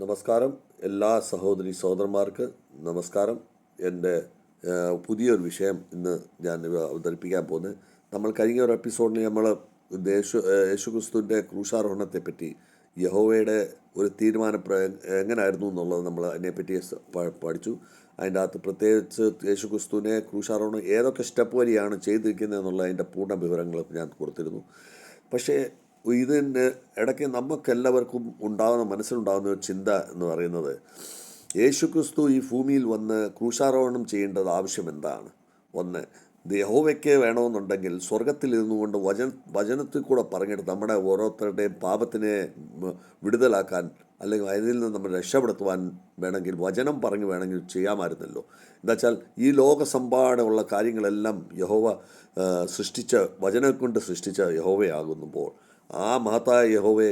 നമസ്കാരം. എല്ലാ സഹോദരി സഹോദരന്മാർക്ക് നമസ്കാരം. എൻ്റെ പുതിയൊരു വിഷയം ഇന്ന് ഞാൻ അവതരിപ്പിക്കാൻ പോകുന്നത്, നമ്മൾ കഴിഞ്ഞ ഒരു എപ്പിസോഡിൽ നമ്മൾ യേശുക്രിസ്തുവിൻ്റെ ക്രൂശാരോഹണത്തെപ്പറ്റി, യഹോവയുടെ ഒരു തീരുമാനം എങ്ങനെയായിരുന്നു എന്നുള്ളത് നമ്മൾ അതിനെപ്പറ്റി പഠിച്ചു. അതിൻ്റെ അകത്ത് പ്രത്യേകിച്ച് യേശുക്രിസ്തുവിനെ ക്രൂശാരോഹണം ഏതൊക്കെ സ്റ്റെപ്പ് വഴിയാണ് ചെയ്തിരിക്കുന്നത് എന്നുള്ള അതിൻ്റെ പൂർണ്ണ വിവരങ്ങൾ ഞാൻ കൊടുത്തിരുന്നു. പക്ഷേ ഇതിന് ഇടയ്ക്ക് നമുക്കെല്ലാവർക്കും മനസ്സിലുണ്ടാകുന്ന ഒരു ചിന്ത എന്ന് പറയുന്നത്, യേശുക്രിസ്തു ഈ ഭൂമിയിൽ വന്ന് ക്രൂശാരോഹണം ചെയ്യേണ്ടത് ആവശ്യം എന്താണ്? ഒന്ന്, യഹോവയ്ക്ക് വേണമെന്നുണ്ടെങ്കിൽ സ്വർഗത്തിൽ ഇരുന്നു കൊണ്ട് വചനത്തിൽ കൂടെ പറഞ്ഞിട്ട് നമ്മുടെ ഓരോരുത്തരുടെയും പാപത്തിനെ വിടുതലാക്കാൻ, അല്ലെങ്കിൽ അതിൽ നിന്ന് നമ്മൾ രക്ഷപ്പെടുത്തുവാൻ വേണമെങ്കിൽ വചനം പറഞ്ഞു വേണമെങ്കിൽ ചെയ്യാമായിരുന്നല്ലോ. എന്താ വെച്ചാൽ ഈ ലോകസമ്പാടമുള്ള കാര്യങ്ങളെല്ലാം യഹോവ വചനം കൊണ്ട് സൃഷ്ടിച്ച യഹോവയാകുമ്പോൾ, ആ മഹത്തായ യഹോവയെ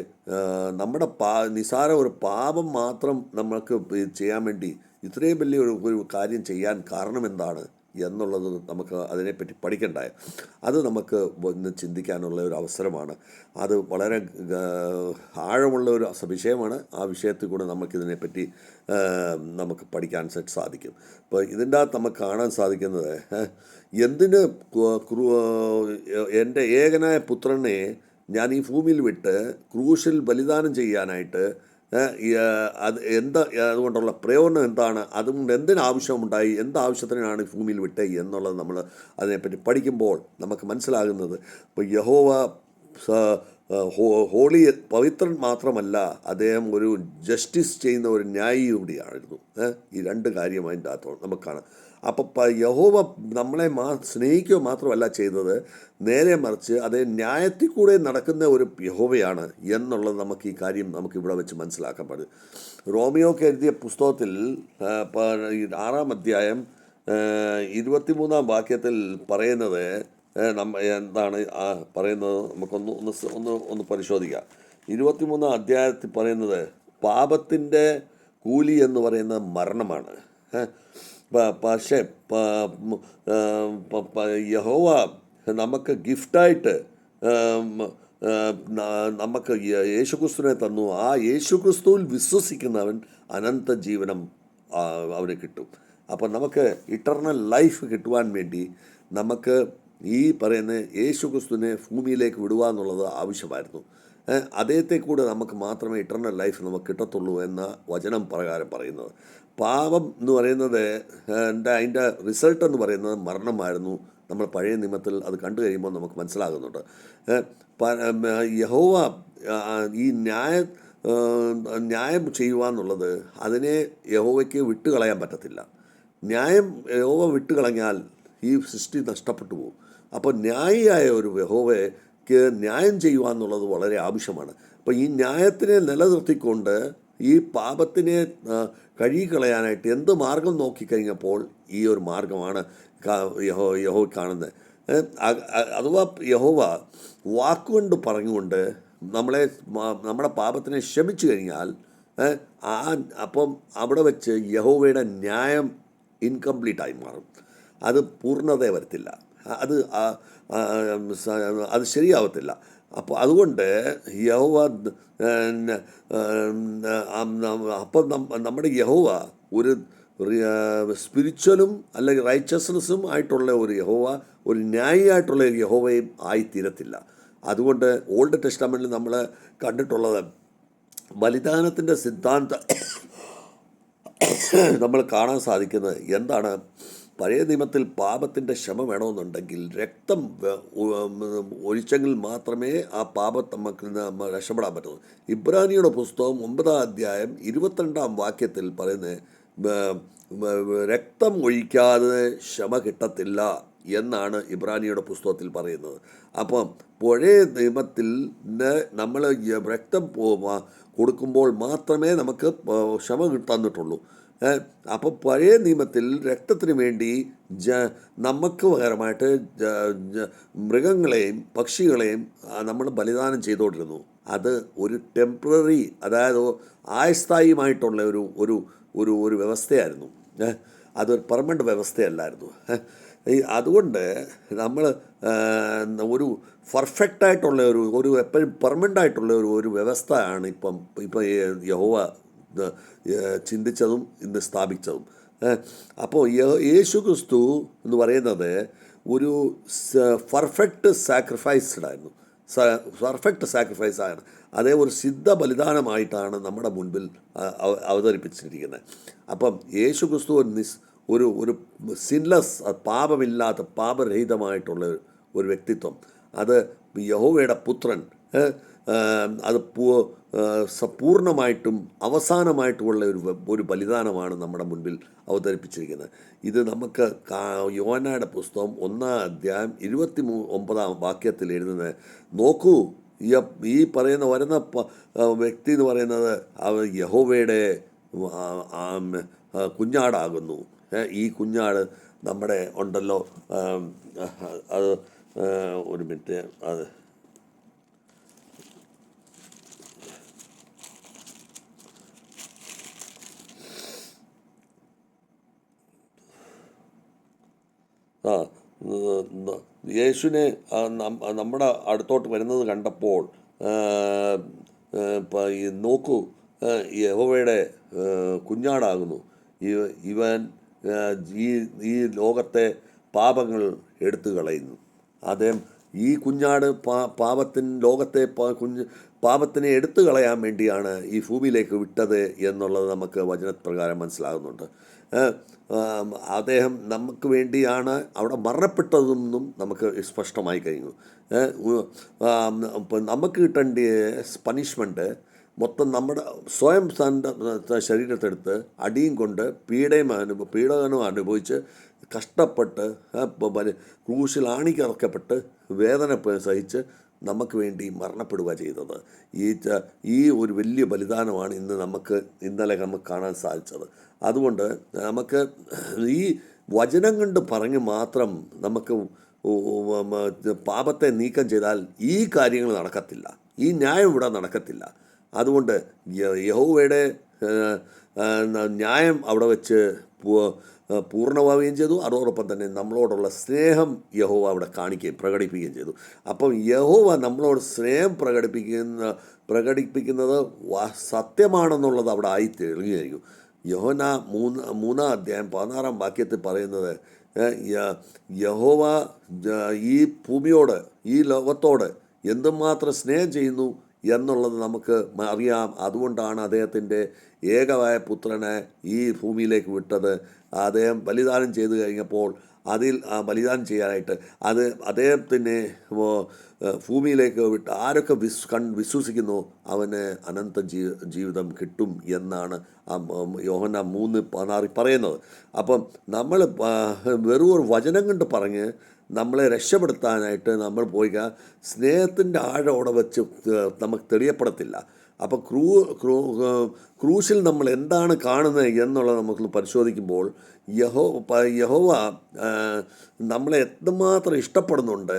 നമ്മുടെ നിസാര ഒരു പാപം മാത്രം നമ്മൾക്ക് ചെയ്യാൻ വേണ്ടി ഇത്രയും വലിയ ഒരു കാര്യം ചെയ്യാൻ കാരണം എന്താണ് എന്നുള്ളത് നമുക്ക് അതിനെപ്പറ്റി പഠിക്കണ്ടായ, അത് നമുക്ക് ഒന്ന് ചിന്തിക്കാനുള്ള ഒരു അവസരമാണ്. അത് വളരെ ആഴമുള്ള ഒരു വിഷയമാണ്. ആ വിഷയത്തിൽ കൂടെ നമുക്കിതിനെപ്പറ്റി നമുക്ക് പഠിക്കാൻ സാധിക്കും. ഇപ്പോൾ ഇതിൻ്റെ അകത്ത് നമുക്ക് കാണാൻ സാധിക്കുന്നത്, എന്തിന് എൻ്റെ ഏകനായ പുത്രനെ ഞാൻ ഈ ഭൂമിയിൽ വിട്ട് ക്രൂശിൽ ബലിദാനം ചെയ്യാനായിട്ട് അതുകൊണ്ടുള്ള പ്രയോജനം എന്താണ്, അതുകൊണ്ട് എന്തിനാവശ്യമുണ്ടായി, എന്താവശ്യത്തിനാണ് ഈ ഭൂമിയിൽ വിട്ടത് എന്നുള്ളത് നമ്മൾ അതിനെപ്പറ്റി പഠിക്കുമ്പോൾ നമുക്ക് മനസ്സിലാകുന്നത്, ഇപ്പോൾ യഹോവ ഹോളി പവിത്രൻ മാത്രമല്ല, അദ്ദേഹം ഒരു ജസ്റ്റിസ് ചെയ്യുന്ന ഒരു ന്യായി കൂടിയായിരുന്നു. ഈ രണ്ട് കാര്യം അതിൻ്റെ അകത്തോളം നമുക്ക് കാണാം. അപ്പം യഹോവ നമ്മളെ സ്നേഹിക്കുക മാത്രമല്ല ചെയ്തത്, നേരെ മറിച്ച് അതേ ന്യായത്തിൽ കൂടെ നടക്കുന്ന ഒരു യഹോവയാണ് എന്നുള്ളത് നമുക്ക് ഈ കാര്യം നമുക്ക് ഇവിടെ വെച്ച് മനസ്സിലാക്കാൻ പാടില്ല. റോമിയോക്ക് എഴുതിയ പുസ്തകത്തിൽ 6-ാം അധ്യായം 23-ാം വാക്യത്തിൽ പറയുന്നത് എന്താണ് പറയുന്നത്, നമുക്കൊന്ന് പരിശോധിക്കാം. 23-ാം അധ്യായത്തിൽ പറയുന്നത്, പാപത്തിൻ്റെ കൂലി എന്ന് പറയുന്നത് മരണമാണ്. പക്ഷേ യഹോവ നമുക്ക് ഗിഫ്റ്റായിട്ട് നമുക്ക് യേശുക്രിസ്തുവിനെ തന്നു. ആ യേശുക്രിസ്തുവിൽ വിശ്വസിക്കുന്നവൻ അനന്ത ജീവനം അവന് കിട്ടും. അപ്പം നമുക്ക് ഇറ്റർണൽ ലൈഫ് കിട്ടുവാൻ വേണ്ടി നമുക്ക് ഈ പറയുന്ന യേശുക്രിസ്തുവിനെ ഭൂമിയിലേക്ക് വിടുക എന്നുള്ളത് ആവശ്യമായിരുന്നു. അദ്ദേഹത്തെ കൂടെ നമുക്ക് മാത്രമേ ഇറ്റർണൽ ലൈഫ് നമുക്ക് കിട്ടത്തുള്ളൂ എന്ന വചനം പ്രകാരം പറയുന്നത്. പാപം എന്ന് പറയുന്നത് അതിൻ്റെ റിസൾട്ട് എന്ന് പറയുന്നത് മരണമായിരുന്നു. നമ്മൾ പഴയ നിയമത്തിൽ അത് കണ്ടു കഴിയുമ്പോൾ നമുക്ക് മനസ്സിലാകുന്നുണ്ട്. യഹോവ ഈ ന്യായം ചെയ്യുക എന്നുള്ളത്, അതിനെ യഹോവയ്ക്ക് വിട്ടുകളയാൻ പറ്റത്തില്ല. യഹോവ വിട്ടുകളഞ്ഞാൽ ഈ സൃഷ്ടി നഷ്ടപ്പെട്ടു പോകും. അപ്പോൾ ന്യായിയായ ഒരു യഹോവയ്ക്ക് ന്യായം ചെയ്യുക എന്നുള്ളത് വളരെ ആവശ്യമാണ്. അപ്പോൾ ഈ ന്യായത്തിനെ നിലനിർത്തിക്കൊണ്ട് ഈ പാപത്തിനെ കഴുകിക്കളയാനായിട്ട് എന്ത് മാർഗം നോക്കിക്കഴിഞ്ഞപ്പോൾ ഈ ഒരു മാർഗമാണ് യഹോവ കാണുന്നത്. അഥവാ യഹോവ വാക്കുകൊണ്ട് പറഞ്ഞുകൊണ്ട് നമ്മുടെ പാപത്തിനെ ക്ഷമിച്ചു കഴിഞ്ഞാൽ അപ്പം അവിടെ വെച്ച് യഹോവയുടെ ന്യായം ഇൻകംപ്ലീറ്റായി മാറും. അത് പൂർണ്ണത വരത്തില്ല, അത് ശരിയാവത്തില്ല. അപ്പോൾ അതുകൊണ്ട് യഹോവ അപ്പം നമ്മുടെ യഹോവ ഒരു സ്പിരിച്വലും അല്ലെങ്കിൽ റൈച്ചസ്നെസ്സും ആയിട്ടുള്ള ഒരു യഹോവ, ഒരു ന്യായിയായിട്ടുള്ള ഒരു യഹോവയും ആയിത്തീരത്തില്ല. അതുകൊണ്ട് ഓൾഡ് ടെസ്റ്റമെൻറ്റിൽ നമ്മൾ കണ്ടിട്ടുള്ളത്, ബലിദാനത്തിൻ്റെ സിദ്ധാന്തം നമ്മൾ കാണാൻ സാധിക്കുന്നത് എന്താണ്? പഴയ നിയമത്തിൽ പാപത്തിൻ്റെ ക്ഷമ വേണമെന്നുണ്ടെങ്കിൽ രക്തം ഒഴിച്ചെങ്കിൽ മാത്രമേ ആ പാപം നമുക്ക് രക്ഷപ്പെടാൻ പറ്റുള്ളൂ. ഇബ്രാനിയുടെ പുസ്തകം 9-ാം അധ്യായം 22-ാം വാക്യത്തിൽ പറയുന്നത്, രക്തം ഒഴിക്കാതെ ക്ഷമ കിട്ടത്തില്ല എന്നാണ് ഇബ്രാനിയുടെ പുസ്തകത്തിൽ പറയുന്നത്. അപ്പം പഴയ നിയമത്തിൽ നമ്മൾ രക്തം കൊടുക്കുമ്പോൾ മാത്രമേ നമുക്ക് ക്ഷമ തന്നിട്ടുള്ളൂ. അപ്പോൾ പഴയ നിയമത്തിൽ രക്തത്തിന് വേണ്ടി നമുക്ക് പകരമായിട്ട് മൃഗങ്ങളെയും പക്ഷികളെയും നമ്മൾ ബലിദാനം ചെയ്തുകൊണ്ടിരുന്നു. അത് ഒരു ടെമ്പററി, അതായത് ആയസ്ഥായിയുമായിട്ടുള്ള ഒരു വ്യവസ്ഥയായിരുന്നു. അതൊരു പെർമനൻ്റ് വ്യവസ്ഥയല്ലായിരുന്നു. അതുകൊണ്ട് നമ്മൾ ഒരു പെർഫെക്റ്റായിട്ടുള്ള ഒരു എപ്പോഴും പെർമനൻ്റ് ആയിട്ടുള്ള ഒരു വ്യവസ്ഥയാണ് ഇപ്പം യഹോവ ചിന്തിച്ചതും ഇന്ന് സ്ഥാപിച്ചതും. അപ്പോൾ യേശു ക്രിസ്തു എന്ന് പറയുന്നത് ഒരു പെർഫെക്റ്റ് സാക്രിഫൈസ്ഡായിരുന്നു, പെർഫെക്റ്റ് സാക്രിഫൈസാണ്. അതേ ഒരു സിദ്ധ ബലിദാനമായിട്ടാണ് നമ്മുടെ മുൻപിൽ അവതരിപ്പിച്ചിരിക്കുന്നത്. അപ്പം യേശു ക്രിസ്തു ഒരു സിൻലെസ്, പാപമില്ലാത്ത പാപരഹിതമായിട്ടുള്ള ഒരു വ്യക്തിത്വം, അത് യഹോവയുടെ പുത്രൻ, അത് പൂർണ്ണമായിട്ടും അവസാനമായിട്ടുമുള്ള ഒരു ബലിദാനമാണ് നമ്മുടെ മുൻപിൽ അവതരിപ്പിച്ചിരിക്കുന്നത്. ഇത് നമുക്ക് യോഹന്നായുടെ പുസ്തകം 1-ാം 29-ാം വാക്യത്തിൽ എഴുതുന്നത് നോക്കൂ, ഈ പറയുന്ന വരുന്ന വ്യക്തി എന്ന് പറയുന്നത് യഹോവയുടെ കുഞ്ഞാടാകുന്നു. ഈ കുഞ്ഞാട് നമ്മുടെ ഉണ്ടല്ലോ, അത് ഒരു മിനിറ്റ്, അത് യേശുവിനെ നമ്മുടെ അടുത്തോട്ട് വരുന്നത് കണ്ടപ്പോൾ നോക്കൂ, യഹോവയുടെ കുഞ്ഞാടാകുന്നു, ഇവൻ ഈ ലോകത്തെ പാപങ്ങൾ എടുത്തു കളയുന്നു. അദ്ദേഹം ഈ കുഞ്ഞാട് ലോകത്തെ പാപത്തിനെ എടുത്തു കളയാൻ വേണ്ടിയാണ് ഈ ഭൂമിയിലേക്ക് വിട്ടത് എന്നുള്ളത് നമുക്ക് വചനപ്രകാരം മനസ്സിലാകുന്നുണ്ട്. അദ്ദേഹം നമുക്ക് വേണ്ടിയാണ് അവിടെ മരണപ്പെട്ടതെന്നും നമുക്ക് സ്പഷ്ടമായി കഴിഞ്ഞു. നമുക്ക് കിട്ടേണ്ട പണിഷ്മെൻറ്റ് മൊത്തം നമ്മുടെ സ്വയം ശരീരത്തെടുത്ത് അടിയും കൊണ്ട് പീഡനം അനുഭവിച്ച് കഷ്ടപ്പെട്ട് ക്രൂശിൽ ആണിക്കിറക്കപ്പെട്ട് വേദന സഹിച്ച് നമുക്ക് വേണ്ടി മരണപ്പെടുക ചെയ്തത്. ഈ ഒരു വലിയ ബലിദാനമാണ് ഇന്നലെ നമുക്ക് കാണാൻ സാധിച്ചത്. അതുകൊണ്ട് നമുക്ക് ഈ വചനം കൊണ്ട് പറഞ്ഞ് മാത്രം നമുക്ക് പാപത്തെ നീക്കം ചെയ്താൽ ഈ കാര്യങ്ങൾ നടക്കത്തില്ല, ഈ ന്യായം ഇവിടെ നടക്കത്തില്ല. അതുകൊണ്ട് യഹോവയുടെ ന്യായം അവിടെ വെച്ച് പൂർണ്ണമാവുകയും ചെയ്തു. അതോടൊപ്പം തന്നെ നമ്മളോടുള്ള സ്നേഹം യഹോവ അവിടെ പ്രകടിപ്പിക്കുകയും ചെയ്തു. അപ്പം യഹോവ നമ്മളോട് സ്നേഹം പ്രകടിപ്പിക്കുന്നത് സത്യമാണെന്നുള്ളത് അവിടെ ആയി തെളിഞ്ഞു. യോഹന്ന 3-ാം അധ്യായം 16-ാം വാക്യത്തിൽ പറയുന്നത്, യഹോവ ഈ ഭൂമിയോട്, ഈ ലോകത്തോട് എന്തുമാത്രം സ്നേഹം ചെയ്യുന്നു എന്നുള്ളത് നമുക്ക് അറിയാം. അതുകൊണ്ടാണ് അദ്ദേഹത്തിൻ്റെ ഏകമായ പുത്രനെ ഈ ഭൂമിയിലേക്ക് വിട്ടത്. അദ്ദേഹം ബലിദാനം ചെയ്തു കഴിഞ്ഞപ്പോൾ ബലിദാനം ചെയ്യാനായിട്ട് അദ്ദേഹത്തിനെ ഭൂമിയിലേക്ക് വിട്ട് ആരൊക്കെ വിശ്വസിക്കുന്നു അവന് അനന്ത ജീവിതം കിട്ടും എന്നാണ് യോഹന്ന 3:16 പറയുന്നത്. അപ്പം നമ്മൾ വെറും ഒരു വചനം കൊണ്ട് പറഞ്ഞ് നമ്മളെ രക്ഷപ്പെടുത്താനായിട്ട് നമ്മൾ പോയി സ്നേഹത്തിൻ്റെ ആഴം അവിടെ വെച്ച് നമുക്ക് തെളിയപ്പെടത്തില്ല. അപ്പോൾ ക്രൂശിൽ നമ്മൾ എന്താണ് കാണുന്നത് എന്നുള്ളത് നമുക്ക് പരിശോധിക്കുമ്പോൾ യഹോവ നമ്മളെ എത്രമാത്രം ഇഷ്ടപ്പെടുന്നുണ്ട്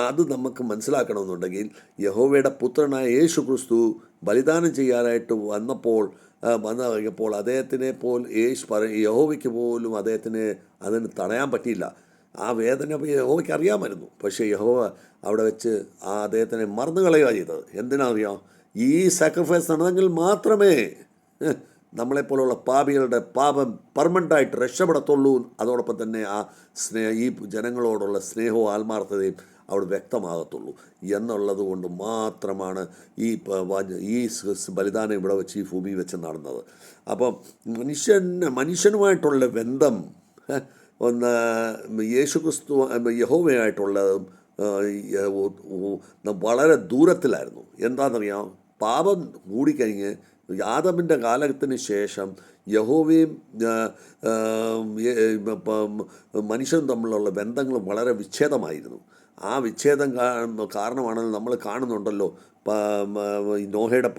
അത് നമുക്ക് മനസ്സിലാക്കണമെന്നുണ്ടെങ്കിൽ യഹോവയുടെ പുത്രനായ യേശു ക്രിസ്തു ബലിദാനം ചെയ്യാനായിട്ട് വന്നു കഴിഞ്ഞപ്പോൾ അദ്ദേഹത്തിനെ യഹോവയ്ക്ക് പോലും അതിന് തടയാൻ പറ്റിയില്ല. ആ വേദന യഹോവയ്ക്ക് അറിയാമായിരുന്നു. പക്ഷേ യഹോവ അവിടെ വെച്ച് അദ്ദേഹത്തിനെ മറന്നു കളയുക ചെയ്തത്. എന്തിനാണെന്നറിയാം? ഈ സാക്രിഫൈസ് നടന്നെങ്കിൽ മാത്രമേ നമ്മളെപ്പോലുള്ള പാപികളുടെ പാപം പെർമനൻ്റായിട്ട് രക്ഷപ്പെടത്തുള്ളൂ. അതോടൊപ്പം തന്നെ ഈ ജനങ്ങളോടുള്ള സ്നേഹവും ആത്മാർത്ഥതയും അവിടെ വ്യക്തമാകത്തുള്ളൂ എന്നുള്ളത് കൊണ്ട് മാത്രമാണ് ഈ ബലിദാനം ഇവിടെ വെച്ച് ഈ ഭൂമി വെച്ച് നടന്നത്. അപ്പം മനുഷ്യനുമായിട്ടുള്ള ബന്ധം യേശുക്രിസ്തു യഹോവയായിട്ടുള്ളതും വളരെ ദൂരത്തിലായിരുന്നു. എന്താണെന്നറിയാം? പാപം കൂടിക്കഴിഞ്ഞ് ആദമിൻ്റെ കാലത്തിന് ശേഷം യഹോവയും മനുഷ്യനും തമ്മിലുള്ള ബന്ധങ്ങൾ വളരെ വിച്ഛേദമായിരുന്നു. ആ വിച്ഛേദം കാരണമാണെന്ന് നമ്മൾ കാണുന്നുണ്ടല്ലോ. നോഹയുടെ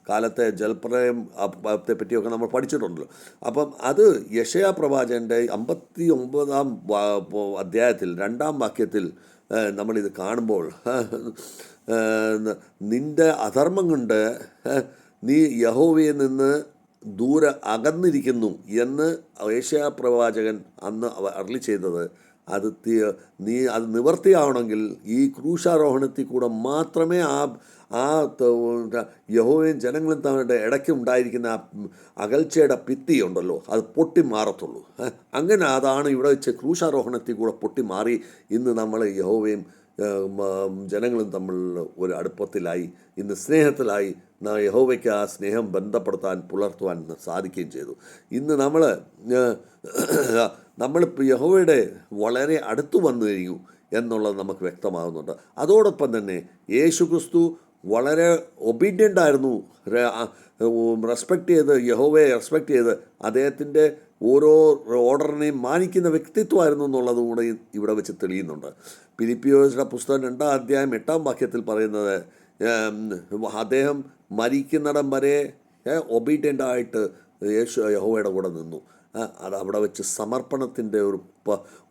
കാലത്തെ ജലപ്രളയം പറ്റിയൊക്കെ നമ്മൾ പഠിച്ചിട്ടുണ്ടല്ലോ. അപ്പം അത് യെശയ്യാ പ്രവാചകൻ്റെ 59-ാം അധ്യായത്തിൽ 2-ാം വാക്യത്തിൽ നമ്മളിത് കാണുമ്പോൾ, നിൻ്റെ അധർമ്മം കൊണ്ട് നീ യഹോവയിൽ നിന്ന് ദൂരെ അകന്നിരിക്കുന്നു എന്ന് യെശയ്യാ പ്രവാചകൻ അന്ന് അരുളി ചെയ്തത്, നീ അത് നിവർത്തിയാവണമെങ്കിൽ ഈ ക്രൂശാരോഹണത്തിൽ കൂടെ മാത്രമേ ആ യഹോവയും ജനങ്ങളും തമ്മിലുള്ള ഇടയ്ക്ക് ഉണ്ടായിരിക്കുന്ന ആ അകൽച്ചയുടെ ഭിത്തി ഉണ്ടല്ലോ, അത് പൊട്ടി മാറത്തുള്ളൂ. അങ്ങനെ അതാണ് ഇവിടെ വെച്ച് ക്രൂശാരോഹണത്തിൽ കൂടെ പൊട്ടി മാറി ഇന്ന് നമ്മൾ യഹോവയും ജനങ്ങളും തമ്മിൽ ഒരു അടുപ്പത്തിലായി, ഇന്ന് സ്നേഹത്തിലായി. യഹോവയ്ക്ക് ആ സ്നേഹം ബന്ധപ്പെടുത്താൻ പുലർത്തുവാൻ സാധിക്കുകയും ചെയ്തു. ഇന്ന് നമ്മളിപ്പോൾ യഹോവയുടെ വളരെ അടുത്ത് വന്നു കഴിഞ്ഞു എന്നുള്ളത് നമുക്ക് വ്യക്തമാകുന്നുണ്ട്. അതോടൊപ്പം തന്നെ യേശുക്രിസ്തു വളരെ ഒബീഡിയൻ്റ് ആയിരുന്നു, യഹോവയെ റെസ്പെക്റ്റ് ചെയ്ത് അദ്ദേഹത്തിൻ്റെ ഓരോ ഓർഡറിനെയും മാനിക്കുന്ന വ്യക്തിത്വമായിരുന്നു എന്നുള്ളത് കൂടെ ഇവിടെ വെച്ച് തെളിയുന്നുണ്ട്. ഫിലിപ്പിയോസിന്റെ പുസ്തകം 2-ാം അധ്യായം 8-ാം വാക്യത്തിൽ പറയുന്നത്, അദ്ദേഹം മരിക്കുന്നിടം വരെ ഒബീഡിയൻ്റായിട്ട് യഹോവയുടെ കൂടെ നിന്നു. അത് അവിടെ വെച്ച് സമർപ്പണത്തിൻ്റെ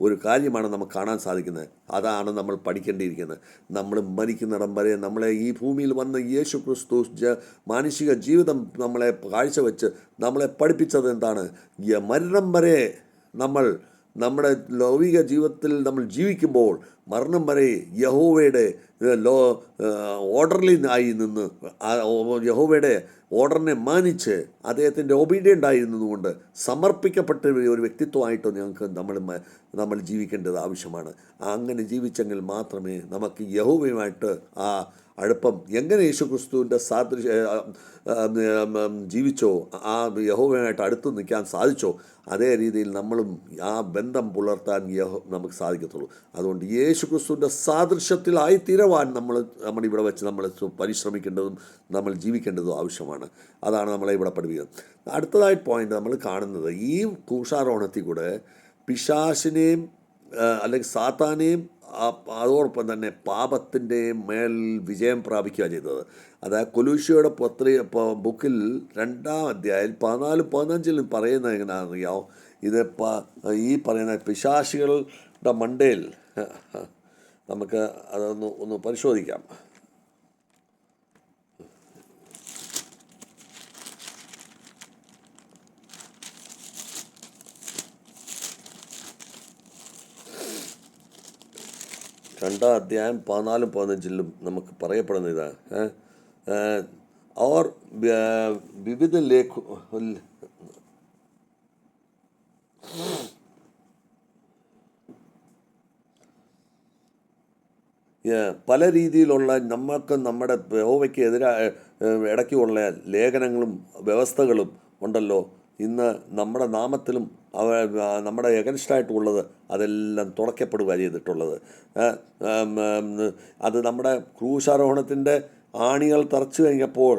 ഒരു കാര്യമാണ് നമുക്ക് കാണാൻ സാധിക്കുന്നത്. അതാണ് നമ്മൾ പഠിക്കേണ്ടിയിരിക്കുന്നത്. നമ്മൾ മരിക്കുന്നിടം വരെ നമ്മളെ ഈ ഭൂമിയിൽ വന്ന യേശു ക്രിസ്തു മാനുഷിക ജീവിതം നമ്മളെ കാഴ്ചവെച്ച് നമ്മളെ പഠിപ്പിച്ചത് എന്താണ്? മരണം വരെ നമ്മുടെ ലൗകിക ജീവിതത്തിൽ നമ്മൾ ജീവിക്കുമ്പോൾ മരണം വരെ യഹോവയുടെ ഓർഡറിൽ ആയി നിന്ന്, യഹോവയുടെ ഓർഡറിനെ മാനിച്ച് അദ്ദേഹത്തിൻ്റെ ഒബീഡിയൻ്റ് ആയിരുന്നതുകൊണ്ട് സമർപ്പിക്കപ്പെട്ട ഒരു വ്യക്തിത്വമായിട്ട് ഞങ്ങൾക്ക് നമ്മൾ ജീവിക്കേണ്ടത് ആവശ്യമാണ്. അങ്ങനെ ജീവിച്ചെങ്കിൽ മാത്രമേ നമുക്ക് യഹോവയുമായിട്ട് ആ അടുപ്പം, എങ്ങനെ യേശുക്രിസ്തുവിൻ്റെ ജീവിച്ചോ, ആ യഹോവയുമായിട്ട് അടുത്ത് നിൽക്കാൻ സാധിച്ചോ, അതേ രീതിയിൽ നമ്മളും ആ ബന്ധം പുലർത്താൻ നമുക്ക് സാധിക്കത്തുള്ളൂ. അതുകൊണ്ട് യേശുക്രിസ്തുവിൻ്റെ സാദൃശ്യത്തിലായിത്തീരുവാൻ നമ്മളിവിടെ വെച്ച് നമ്മൾ പരിശ്രമിക്കേണ്ടതും നമ്മൾ ജീവിക്കേണ്ടതും ആവശ്യമാണ്. അതാണ് നമ്മളെ ഇവിടെ പഠിപ്പിക്കുന്നത്. അടുത്തതായിട്ട് പോയിന്റ് നമ്മൾ കാണുന്നത്, ഈ ക്രൂശാരോഹണത്തിൽ കൂടെ പിശാചിനെയും അല്ലെങ്കിൽ സാത്താനെയും അതോടൊപ്പം തന്നെ പാപത്തിൻ്റെ മേൽ വിജയം പ്രാപിക്കുക ചെയ്തത്. അതായത് കൊലൂഷ്യയുടെ ബുക്കിൽ 2-ാം അധ്യായം 14-15 പറയുന്നത് എങ്ങനെയാണെന്ന് അറിയാമോ? ഇത് ഈ പറയുന്ന പിശാചുകളുടെ മണ്ടയിൽ നമുക്ക് ഒന്ന് പരിശോധിക്കാം. രണ്ടാം അധ്യായം 14-15 നമുക്ക് പറയപ്പെടുന്ന ഇതാ, और വിവിധ പല രീതിയിലുള്ള നമ്മൾക്ക് നമ്മുടെ യഹോവയ്ക്ക് ഇടയ്ക്കുള്ള ലേഖനങ്ങളും വ്യവസ്ഥകളും ഉണ്ടല്ലോ. ഇന്ന് നമ്മുടെ നാമത്തിലും നമ്മുടെ എഗൻസ്റ്റായിട്ടുള്ളത് അതെല്ലാം തുറക്കപ്പെടുക ചെയ്തിട്ടുള്ളത്. അത് നമ്മുടെ ക്രൂശാരോഹണത്തിൻ്റെ ആണികൾ തറച്ചു കഴിഞ്ഞപ്പോൾ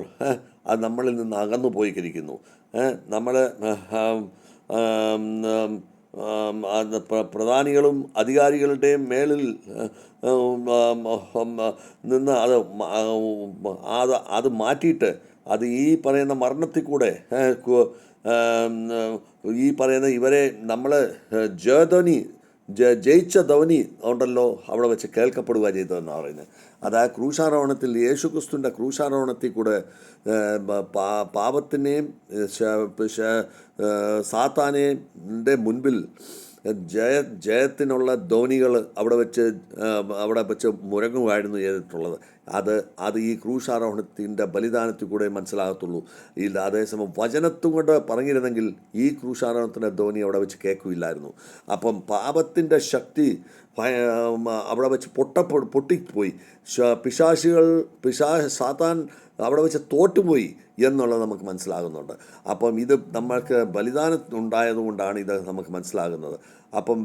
അത് നമ്മളിൽ നിന്ന് അകന്നു പോയിരിക്കുന്നു. നമ്മൾ പ്രധാനികളും അധികാരികളുടെയും മേളിൽ നിന്ന് അത് മാറ്റിയിട്ട് അത് ഈ പറയുന്ന മരണത്തിൽ കൂടെ ഈ പറയുന്ന ഇവരെ നമ്മൾ ജയിച്ച ധ്വനി ഉണ്ടല്ലോ അവിടെ വെച്ച് കേൾക്കപ്പെടുക ചെയ്തതെന്നാണ് പറയുന്നത്. അത് ആ ക്രൂശാരോഹണത്തിൽ, യേശുക്രിസ്തുവിൻ്റെ ക്രൂശാരോഹണത്തിൽ കൂടെ പാപത്തിനെയും സാത്താനെയും മുൻപിൽ ജയത്തിനുള്ള ധ്വനികൾ അവിടെ വെച്ച് മുഴങ്ങുമായിരുന്നു ചെയ്തിട്ടുള്ളത്. അത് ഈ ക്രൂശാരോഹണത്തിൻ്റെ ബലിദാനത്തിൽ കൂടെ മനസ്സിലാകത്തുള്ളൂ. അതേസമയം വചനത്തും കൊണ്ട് പറഞ്ഞിരുന്നെങ്കിൽ ഈ ക്രൂശാരോഹണത്തിൻ്റെ ധ്വനി അവിടെ വെച്ച് കേൾക്കില്ലായിരുന്നു. അപ്പം പാപത്തിൻ്റെ ശക്തി അവിടെ വെച്ച് പൊട്ടിപ്പോയി. സാത്താൻ അവിടെ വെച്ച് തോറ്റുപോയി എന്നുള്ളത് നമുക്ക് മനസ്സിലാകുന്നുണ്ട്. അപ്പം ഇത് നമ്മൾക്ക് ബലിദാനം ഉണ്ടായതുകൊണ്ടാണ് ഇത് നമുക്ക് മനസ്സിലാകുന്നത്. അപ്പം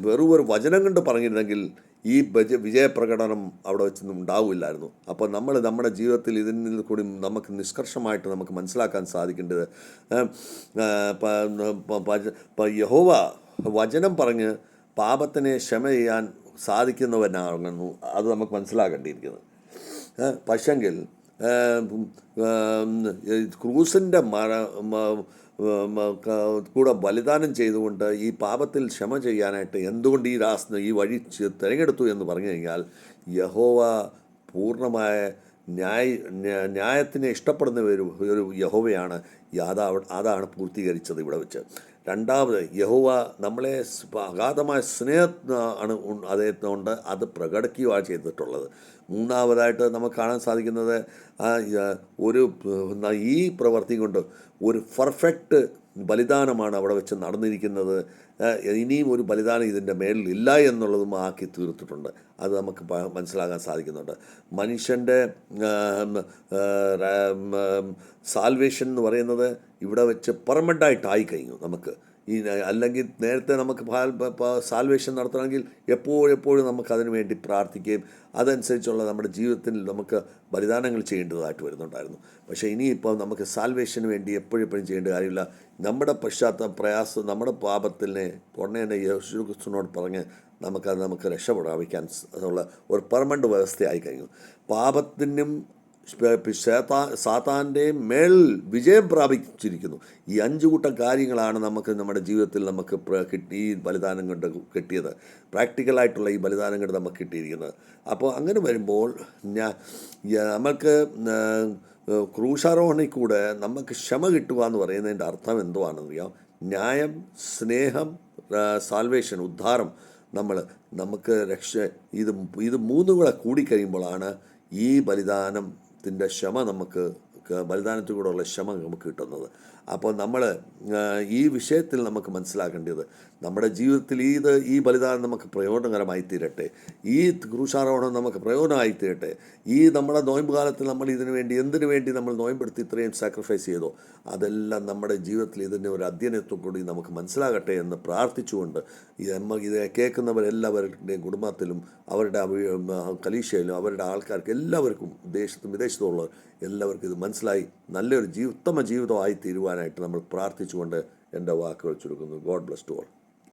വെറും ഒരു വചനം കൊണ്ട് പറഞ്ഞിരുന്നെങ്കിൽ ഈ വിജയപ്രകടനം അവിടെ വെച്ചൊന്നും ഉണ്ടാവില്ലായിരുന്നു. അപ്പോൾ നമ്മുടെ ജീവിതത്തിൽ ഇതിൽ കൂടി നമുക്ക് നിഷ്കർഷമായിട്ട് നമുക്ക് മനസ്സിലാക്കാൻ സാധിക്കേണ്ടത്, യഹോവ വചനം പറഞ്ഞ് പാപത്തിനെ ക്ഷമ ചെയ്യാൻ സാധിക്കുന്നവനാകുന്നു. അത് നമുക്ക് മനസ്സിലാക്കേണ്ടിയിരിക്കുന്നത്. പക്ഷെങ്കിൽ ക്രൂസിൻ്റെ കൂടെ ബലിദാനം ചെയ്തുകൊണ്ട് ഈ പാപത്തിൽ ക്ഷമ ചെയ്യാനായിട്ട് എന്തുകൊണ്ട് ഈ വഴി തിരഞ്ഞെടുത്തു എന്ന് പറഞ്ഞു കഴിഞ്ഞാൽ, യഹോവ പൂർണ്ണമായ ന്യായത്തിനെ ഇഷ്ടപ്പെടുന്ന ഒരു യഹോവയാണ്. അതാണ് പൂർത്തീകരിച്ചത് ഇവിടെ വെച്ച്. രണ്ടാമത് യഹോവ നമ്മളെ അഗാധമായ സ്നേഹം ആണ് അദ്ദേഹത്തിനുണ്ട്, അത് പ്രകടിക്കുകയാണ് ചെയ്തിട്ടുള്ളത്. മൂന്നാമതായിട്ട് നമുക്ക് കാണാൻ സാധിക്കുന്നത് ഒരു ഈ പ്രവൃത്തി കൊണ്ട് ഒരു പെർഫെക്റ്റ് ബലിദാനമാണ് അവിടെ വെച്ച് നടന്നിരിക്കുന്നത്. ഇനിയും ഒരു ബലിദാനം ഇതിൻ്റെ മേലിൽ ഇല്ല എന്നുള്ളതും ആക്കി തീർത്തിട്ടുണ്ട്. അത് നമുക്ക് മനസ്സിലാക്കാൻ സാധിക്കുന്നുണ്ട്. മനുഷ്യൻ്റെ സാൽവേഷൻ എന്ന് പറയുന്നത് ഇവിടെ വെച്ച് പെർമനൻ്റായിട്ടായി കഴിഞ്ഞു. നമുക്ക് അല്ലെങ്കിൽ നേരത്തെ നമുക്ക് സാൽവേഷൻ നടത്തണമെങ്കിൽ എപ്പോഴും നമുക്ക് അതിനു വേണ്ടി പ്രാർത്ഥിക്കുകയും അതനുസരിച്ചുള്ള നമ്മുടെ ജീവിതത്തിൽ നമുക്ക് ബലിദാനങ്ങൾ ചെയ്യേണ്ടതായിട്ട് വരുന്നുണ്ടായിരുന്നു. പക്ഷേ ഇനിയിപ്പോൾ നമുക്ക് സാൽവേഷന് വേണ്ടി എപ്പോഴും ചെയ്യേണ്ട കാര്യമില്ല. നമ്മുടെ പ്രയാസം, നമ്മുടെ പാപത്തിനെ ഉടനെ യേശു ക്രിസ്തുവിനോട് പറഞ്ഞ് നമുക്ക് രക്ഷ പ്രാപിക്കാൻ ഉള്ള ഒരു പെർമനൻ്റ് വ്യവസ്ഥയായി കഴിഞ്ഞു. പാപത്തിനും സാത്താൻ്റെയും മേൽ വിജയം പ്രാപിച്ചിരിക്കുന്നു. ഈ 5 കൂട്ടം കാര്യങ്ങളാണ് നമുക്ക് നമ്മുടെ ജീവിതത്തിൽ നമുക്ക് ഈ ബലിദാനം കൊണ്ട് കിട്ടിയത്. പ്രാക്ടിക്കലായിട്ടുള്ള ഈ ബലിദാനം കൊണ്ട് നമുക്ക് കിട്ടിയിരിക്കുന്നത്. അപ്പോൾ അങ്ങനെ വരുമ്പോൾ നമുക്ക് ക്രൂശാരോഹണയിൽ കൂടെ നമുക്ക് ക്ഷമ കിട്ടുക എന്ന് പറയുന്നതിൻ്റെ അർത്ഥം എന്തുവാണെന്നറിയാം? ന്യായം, സ്നേഹം, സാൽവേഷൻ, ഉദ്ധാരം, നമുക്ക് ഇത് 3 കൂടെ കൂടിക്കഴിയുമ്പോഴാണ് ഈ ബലിദാനത്തിൻ്റെ ബലിദാനത്തിലൂടെയുള്ള ക്ഷമ നമുക്ക് കിട്ടുന്നത്. അപ്പോൾ നമ്മൾ ഈ വിഷയത്തിൽ നമുക്ക് മനസ്സിലാക്കേണ്ടത്, നമ്മുടെ ജീവിതത്തിൽ ഈ ബലിദാനം നമുക്ക് പ്രയോജനകരമായി തീരട്ടെ, ഈ ക്രൂശാരോഹണം നമുക്ക് പ്രയോജനമായി തീരട്ടെ. നമ്മുടെ നോയമ്പ് കാലത്തിൽ നമ്മൾ എന്തിനു വേണ്ടി നമ്മൾ നോയമ്പെടുത്ത് ഇത്രയും സാക്രിഫൈസ് ചെയ്തോ, അതെല്ലാം നമ്മുടെ ജീവിതത്തിൽ ഇതിൻ്റെ ഒരു അധ്യയനത്തിൽ കൂടി നമുക്ക് മനസ്സിലാകട്ടെ എന്ന് പ്രാർത്ഥിച്ചുകൊണ്ട് ഇത് കേൾക്കുന്നവരെല്ലാവരുടെയും കുടുംബത്തിലും അവരുടെ കലീശയിലും അവരുടെ ആൾക്കാർക്ക് എല്ലാവർക്കും വിദേശത്തുള്ളവർ എല്ലാവർക്കും ഇത് മനസ്സിലായി നല്ലൊരു ഉത്തമ ജീവിതമായി തീരുവാനായിട്ട് നമ്മൾ പ്രാർത്ഥിച്ചുകൊണ്ട് എൻ്റെ വാക്കുകൾ ചുരുക്കുന്നു. God bless to all.